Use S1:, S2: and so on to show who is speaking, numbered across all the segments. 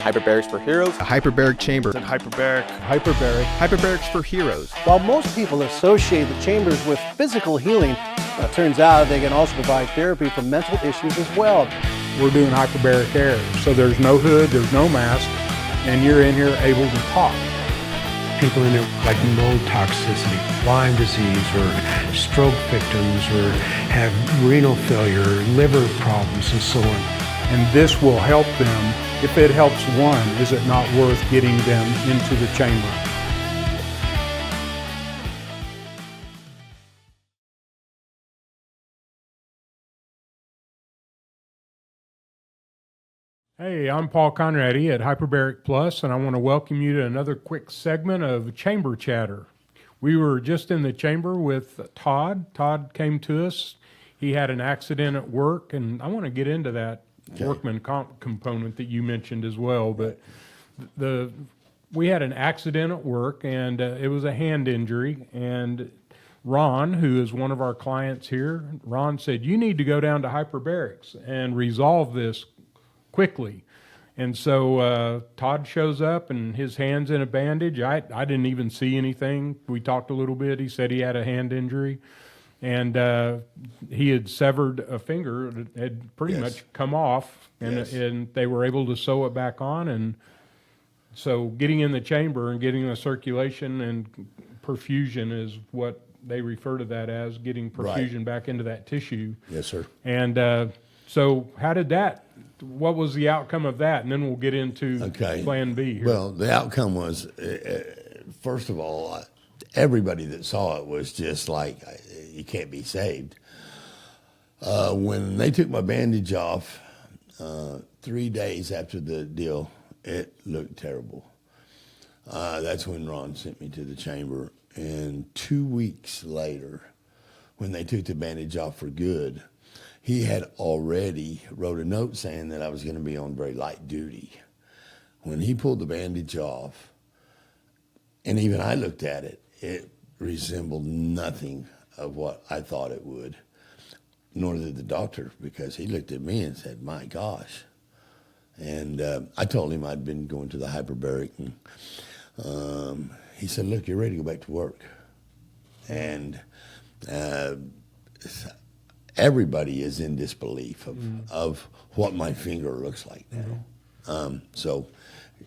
S1: Hyperbarics for heroes.
S2: A hyperbaric chamber.
S3: And hyperbaric.
S2: Hyperbarics for heroes.
S4: While most people associate the chambers with physical healing, it turns out they can also provide therapy for mental issues as well.
S5: We're doing hyperbaric air, so there's no hood, there's no mask, and you're in here able to talk.
S6: People in there like low toxicity, Lyme disease, or stroke victims, or have renal failure, liver problems, and so on.
S5: And this will help them. If it helps one, is it not worth getting them into the chamber? Hey, I'm Paul Conrad at Hyperbaric Plus, and I want to welcome you to another quick segment of Chamber Chatter. We were just in the chamber with Todd. Todd came to us. He had an accident at work, and I want to get into that Workman component that you mentioned as well. But we had an accident at work, and it was a hand injury. And Ron, who is one of our clients here, Ron said, you need to go down to Hyperbarics and resolve this quickly. And so Todd shows up, and his hand's in a bandage. I didn't even see anything. We talked a little bit. He said he had a hand injury. And he had severed a finger. It had pretty much come off, and they were able to sew it back on. And so getting in the chamber and getting the circulation and perfusion is what they refer to that as, getting perfusion back into that tissue.
S7: Yes, sir.
S5: And so how did that, what was the outcome of that? And then we'll get into Plan B here.
S7: Well, the outcome was, first of all, everybody that saw it was just like, you can't be saved. When they took my bandage off, 3 days after the deal, it looked terrible. That's when Ron sent me to the chamber. And 2 weeks later, when they took the bandage off for good, he had already wrote a note saying that I was going to be on very light duty. When he pulled the bandage off, and even I looked at it, it resembled nothing of what I thought it would, nor did the doctor, because he looked at me and said, my gosh. And I told him I'd been going to the hyperbaric, and he said, look, you're ready to go back to work. And everybody is in disbelief of what my finger looks like now. So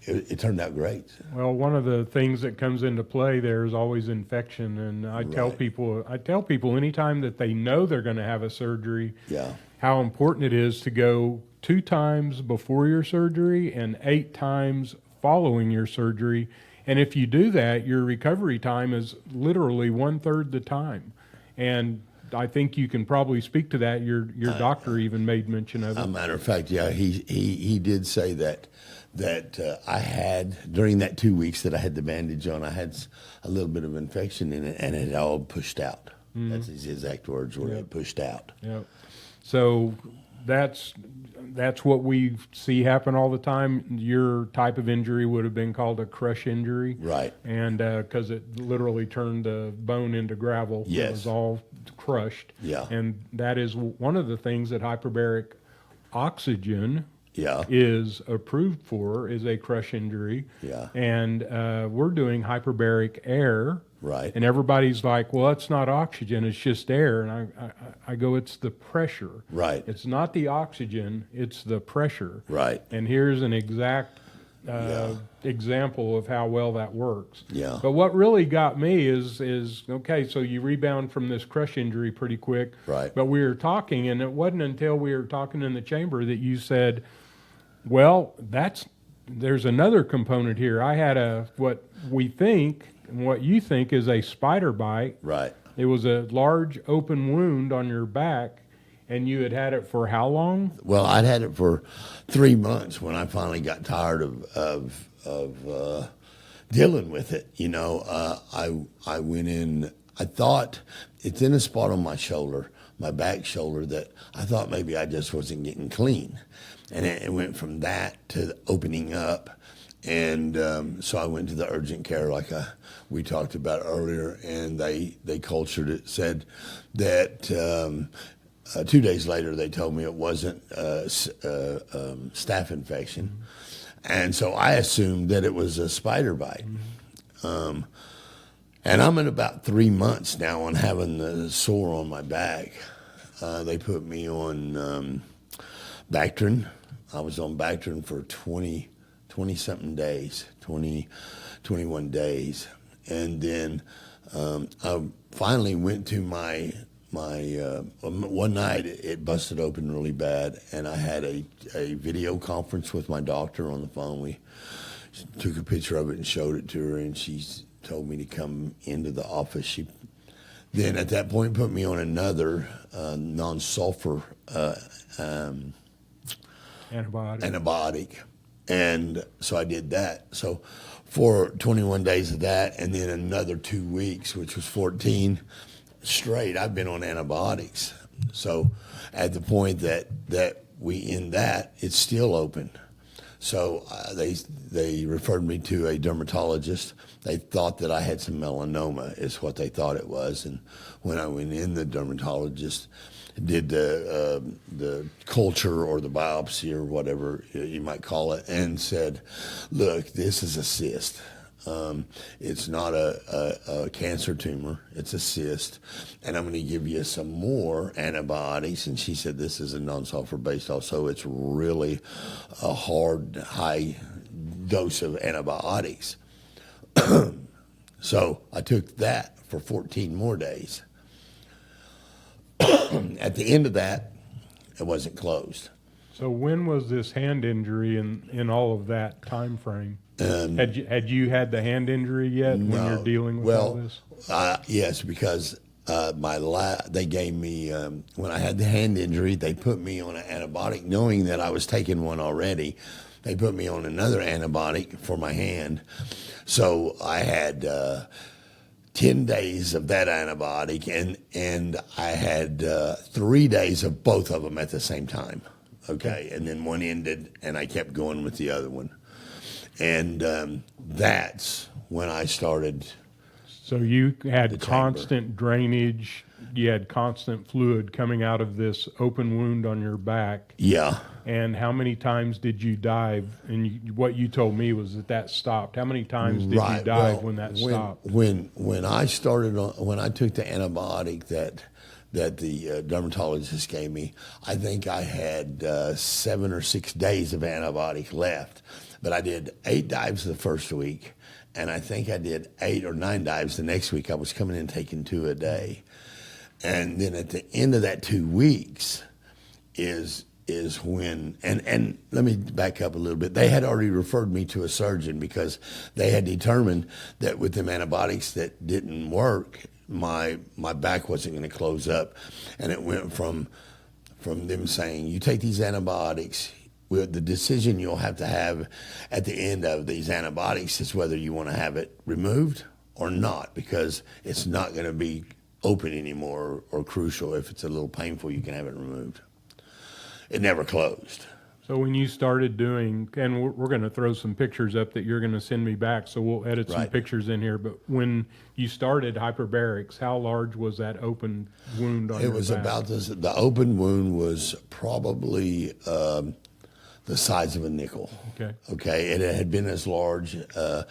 S7: it turned out great.
S5: Well, one of the things that comes into play there is always infection, and I tell people anytime that they know they're going to have a surgery, how important it is to go 2 times before your surgery and 8 times following your surgery. And if you do that, your recovery time is literally 1/3 the time. And I think you can probably speak to that. Your doctor even made mention of it.
S7: As a matter of fact, he did say that I had, during that 2 weeks that I had the bandage on, I had a little bit of infection in it, and it all pushed out. That's his exact words, were it pushed out.
S5: Yep. So that's what we see happen all the time. Your type of injury would have been called a crush injury.
S7: Right.
S5: And because it literally turned the bone into gravel.
S7: Yes.
S5: It was all crushed.
S7: Yeah.
S5: And that is one of the things that hyperbaric oxygen
S7: Yeah.
S5: is approved for, is a crush injury.
S7: Yeah.
S5: And we're doing hyperbaric air.
S7: Right.
S5: And everybody's like, well, it's not oxygen, it's just air. And I go, it's the pressure.
S7: Right.
S5: It's not the oxygen, it's the pressure.
S7: Right.
S5: And here's an exact example of how well that works.
S7: Yeah.
S5: But what really got me is okay, so you rebound from this crush injury pretty quick.
S7: Right.
S5: But we were talking, and it wasn't until we were talking in the chamber that you said, well, there's another component here. I had what we think and what you think is a spider bite.
S7: Right.
S5: It was a large open wound on your back, and you had it for how long?
S7: Well, I'd had it for 3 months when I finally got tired of dealing with it. You know, I went in. I thought it's in a spot on my shoulder, my back shoulder, that I thought maybe I just wasn't getting clean, and it went from that to opening up. And so I went to the urgent care like we talked about earlier, and they cultured it, said that 2 days later they told me it wasn't staph infection. And so I assumed that it was a spider bite. And I'm in about 3 months now on having the sore on my back. They put me on Bactrim. I was on Bactrim for 20-something days, 21 days. And then I finally went to my one night it busted open really bad, and I had a video conference with my doctor on the phone. We took a picture of it and showed it to her, and she told me to come into the office. She then at that point put me on another non-sulfur antibiotic, and so I did that. So for 21 days of that, and then another 2 weeks, which was 14 straight, I've been on antibiotics. So at the point that we end that, it's still open. So they referred me to a dermatologist. They thought that I had some melanoma is what they thought it was. And when I went in, the dermatologist did the culture or the biopsy or whatever you might call it, and said, look, this is a cyst. It's not a cancer tumor, it's a cyst, and I'm going to give you some more antibiotics. And she said, this is a non-sulfur based also. It's really a high dose of antibiotics. So I took that for 14 more days. At the end of that, it wasn't closed.
S5: So when was this hand injury in all of that time frame? Had you had the hand injury yet when you're dealing with all this?
S7: Yes, because they gave me, when I had the hand injury, they put me on an antibiotic, knowing that I was taking one already. They put me on another antibiotic for my hand. So I had 10 days of that antibiotic, and I had 3 days of both of them at the same time. Okay, and then one ended, and I kept going with the other one. And that's when I started.
S5: So you had constant drainage, you had constant fluid coming out of this open wound on your back.
S7: Yeah.
S5: And how many times did you dive? And what you told me was that stopped. How many times did you dive when that stopped?
S7: When I started when I took the antibiotic that the dermatologist gave me, I think I had 7 or 6 days of antibiotic left. But I did 8 dives the first week, and I think I did 8 or 9 dives the next week. I was coming in taking 2 a day. And then at the end of that 2 weeks is when, and let me back up a little bit. They had already referred me to a surgeon because they had determined that with them antibiotics that didn't work, my back wasn't going to close up. And it went from them saying, you take these antibiotics, the decision you'll have to have at the end of these antibiotics is whether you want to have it removed or not, because it's not going to be open anymore or crucial. If it's a little painful, you can have it removed. It never closed.
S5: So when you started doing, and we're going to throw some pictures up that you're going to send me back, so we'll edit some pictures in here, but when you started Hyperbarics, how large was that open wound on your back? It was about this, the open wound was probably the size of a nickel. Okay. It had been as large. The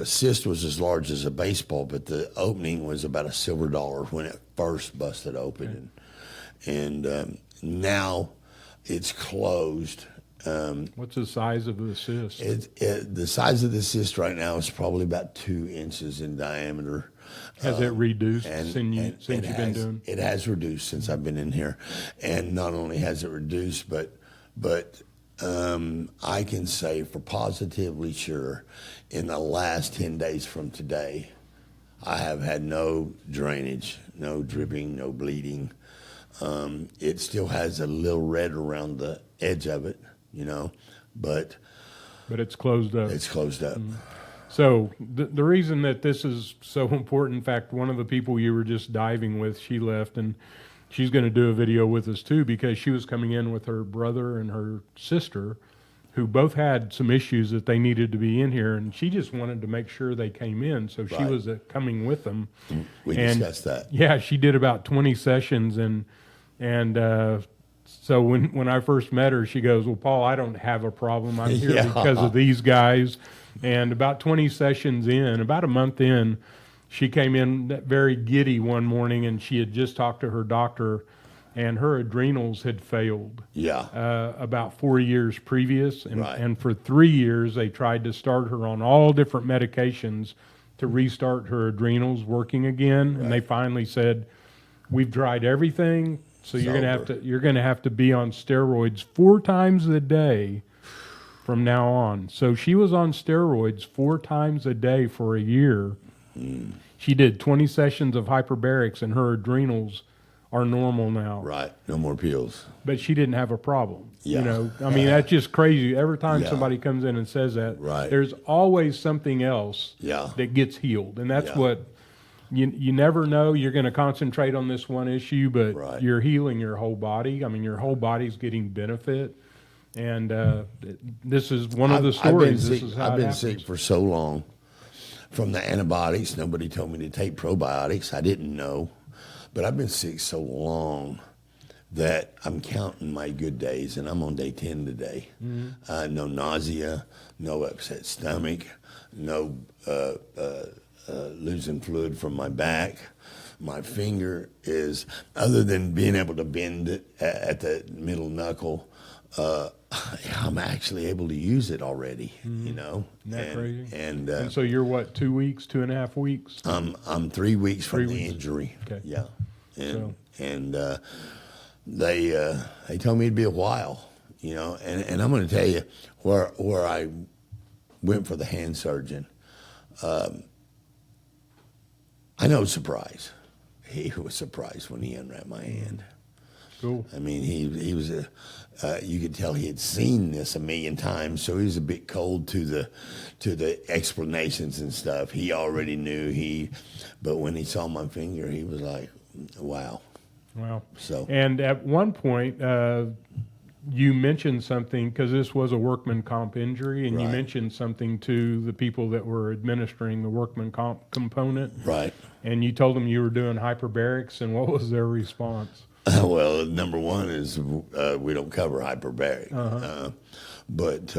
S5: cyst was as large as a baseball, but the opening was about a silver dollar when it first busted open, and now it's closed. What's the size of the cyst?
S7: The size of the cyst right now is probably about 2 inches in diameter.
S5: Has it reduced since you've been doing?
S7: It has reduced since I've been in here, and not only has it reduced, but I can say for positively sure, in the last 10 days from today, I have had no drainage, no dripping, no bleeding. It still has a little red around the edge of it, but
S5: it's closed up.
S7: It's closed up.
S5: Mm-hmm. So the reason that this is so important, in fact, one of the people you were just diving with, she left, and she's going to do a video with us too, because she was coming in with her brother and her sister, who both had some issues that they needed to be in here, and she just wanted to make sure they came in, so she was coming with them.
S7: We discussed that.
S5: Yeah, she did about 20 sessions, and So when I first met her, she goes, "Well, Paul, I don't have a problem. I'm here
S7: Yeah.
S5: because of these guys." And about 20 sessions in, about a month in, she came in very giddy one morning, and she had just talked to her doctor, and her adrenals had failed
S7: Yeah.
S5: about 4 years previous. And,
S7: Right.
S5: and for 3 years, they tried to start her on all different medications to restart her adrenals working again. And they finally said, "We've tried everything. So you're gonna have to be on steroids 4 times a day from now on." So she was on steroids 4 times a day for a year. She did 20 sessions of hyperbarics, and her adrenals are normal now.
S7: Right. No more pills.
S5: But she didn't have a problem.
S7: Yeah.
S5: You know, I mean, that's just crazy. Every time
S7: Yeah.
S5: somebody comes in and says that,
S7: Right.
S5: there's always something else
S7: Yeah.
S5: that gets healed, and that's
S7: Yeah.
S5: what. You never know. You're going to concentrate on this one issue, but
S7: Right.
S5: you're healing your whole body. I mean, your whole body's getting benefit, and this is one of the stories. This is how
S7: I've
S5: it
S7: been
S5: happens.
S7: sick for so long from the antibiotics. Nobody told me to take probiotics. I didn't know, but I've been sick so long that I'm counting my good days, and I'm on day 10 today. No nausea, no upset stomach, no losing fluid from my back. My finger is, other than being able to bend it at the middle knuckle, I'm actually able to use it already, you know.
S5: Isn't that crazy?
S7: And
S5: So you're what, 2 weeks, 2.5 weeks?
S7: I'm 3 weeks from
S5: 3
S7: the
S5: weeks.
S7: injury.
S5: Okay.
S7: Yeah,
S5: So-
S7: and they told me it'd be a while, you know. And I'm going to tell you where I went for the hand surgeon. I know surprise. He was surprised when he unwrapped my hand.
S5: Cool.
S7: I mean, he was you could tell he had seen this a million times, so he was a bit cold to the explanations and stuff. He already knew but when he saw my finger, he was like, "Wow."
S5: Wow.
S7: So
S5: And at one point, you mentioned something, because this was a workman comp injury, and you
S7: Right.
S5: mentioned something to the people that were administering the workman comp component.
S7: right.
S5: And you told them you were doing hyperbarics, and what was their response?
S7: Well, number one is we don't cover hyperbaric, but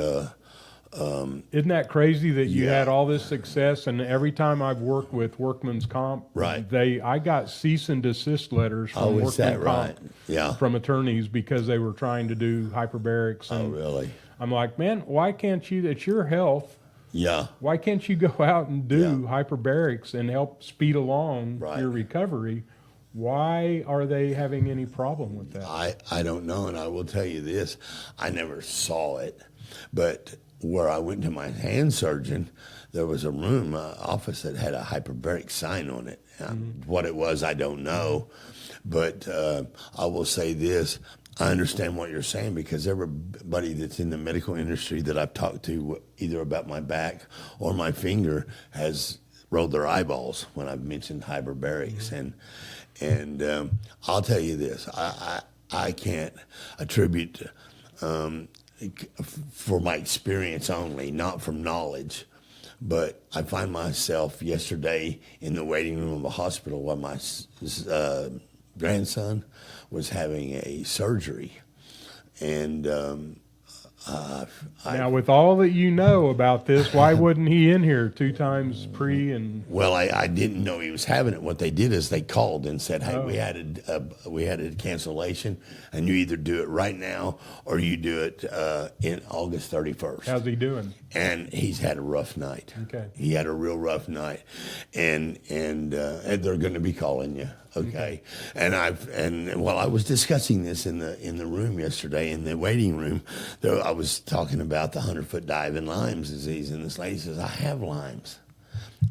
S5: Isn't that crazy that you
S7: Yeah.
S5: had all this success? And every time I've worked with workman's comp,
S7: Right.
S5: I got cease and desist letters from
S7: oh,
S5: workman
S7: is that
S5: comp
S7: right? Yeah.
S5: from attorneys because they were trying to do hyperbarics.
S7: Oh,
S5: And
S7: really?
S5: I'm like, man, why can't you? It's your health.
S7: Yeah.
S5: Why can't you go out and do hyperbarics and help speed along
S7: Right.
S5: your recovery? Why are they having any problem with that?
S7: I don't know, and I will tell you this: I never saw it, but where I went to my hand surgeon, there was a room, office that had a hyperbaric sign on it. What it was, I don't know, but I will say this: I understand what you're saying, because everybody that's in the medical industry that I've talked to, either about my back or my finger, has rolled their eyeballs when I've mentioned hyperbarics. And I'll tell you this: I can't attribute for my experience only, not from knowledge. But I find myself yesterday in the waiting room of a hospital while my grandson was having a surgery. And
S5: Now, with all that you know about this, why wasn't he in here 2 times pre and?
S7: well, I didn't know he was having it. What they did is they called and said, "Hey, we had a cancellation, and you either do it right now or you do it in August 31st."
S5: How's he doing?
S7: And he's had a rough night.
S5: Okay.
S7: He had a real rough night, and they're going to be calling you. Okay. And while I was discussing this in the room yesterday, in the waiting room, I was talking about the 100-foot dive in Lyme's disease, and this lady says, "I have Lyme's."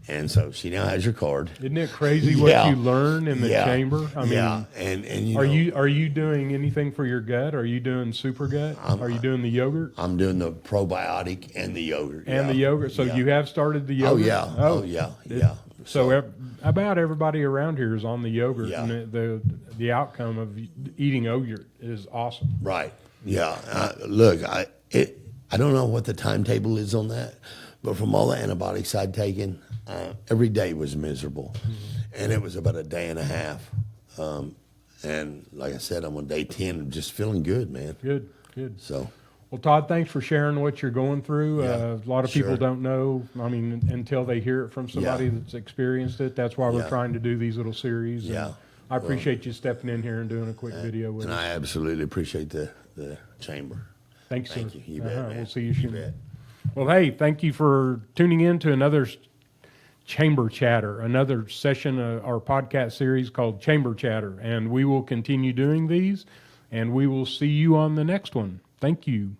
S7: And so she now has your card.
S5: Isn't it crazy what
S7: Yeah.
S5: you learn in the chamber? I mean,
S7: yeah, and you
S5: are you doing anything for your gut? Are you doing super gut? Are you doing the yogurt
S7: I'm doing the probiotic and the yogurt.
S5: and the yogurt? So
S7: yeah.
S5: you have started the
S7: Oh
S5: yogurt?
S7: yeah. Oh yeah. Yeah.
S5: So about everybody around here is on the yogurt,
S7: Yeah.
S5: and the outcome of eating yogurt is awesome.
S7: Right. Yeah. Look, I don't know what the timetable is on that, but from all the antibiotics I'd taken, every day was miserable, and it was about a day and a half. And like I said, I'm on day 10, I'm just feeling good, man.
S5: Good, good.
S7: So,
S5: Well, Todd, thanks for sharing what you're going through.
S7: Yeah,
S5: A lot of people
S7: sure.
S5: don't know, I mean, until they hear it from somebody
S7: Yeah.
S5: that's experienced it. That's why we're
S7: Yeah.
S5: trying to do these little series. And
S7: Yeah.
S5: I appreciate you stepping in here and doing a quick video with
S7: and
S5: us.
S7: I absolutely appreciate the chamber.
S5: Thanks,
S7: Thank
S5: sir.
S7: you. You bet, man.
S5: We'll see you
S7: You
S5: soon.
S7: bet.
S5: Well, hey, thank you for tuning in to another Chamber Chatter, another session of our podcast series called Chamber Chatter. And we will continue doing these, and we will see you on the next one. Thank you.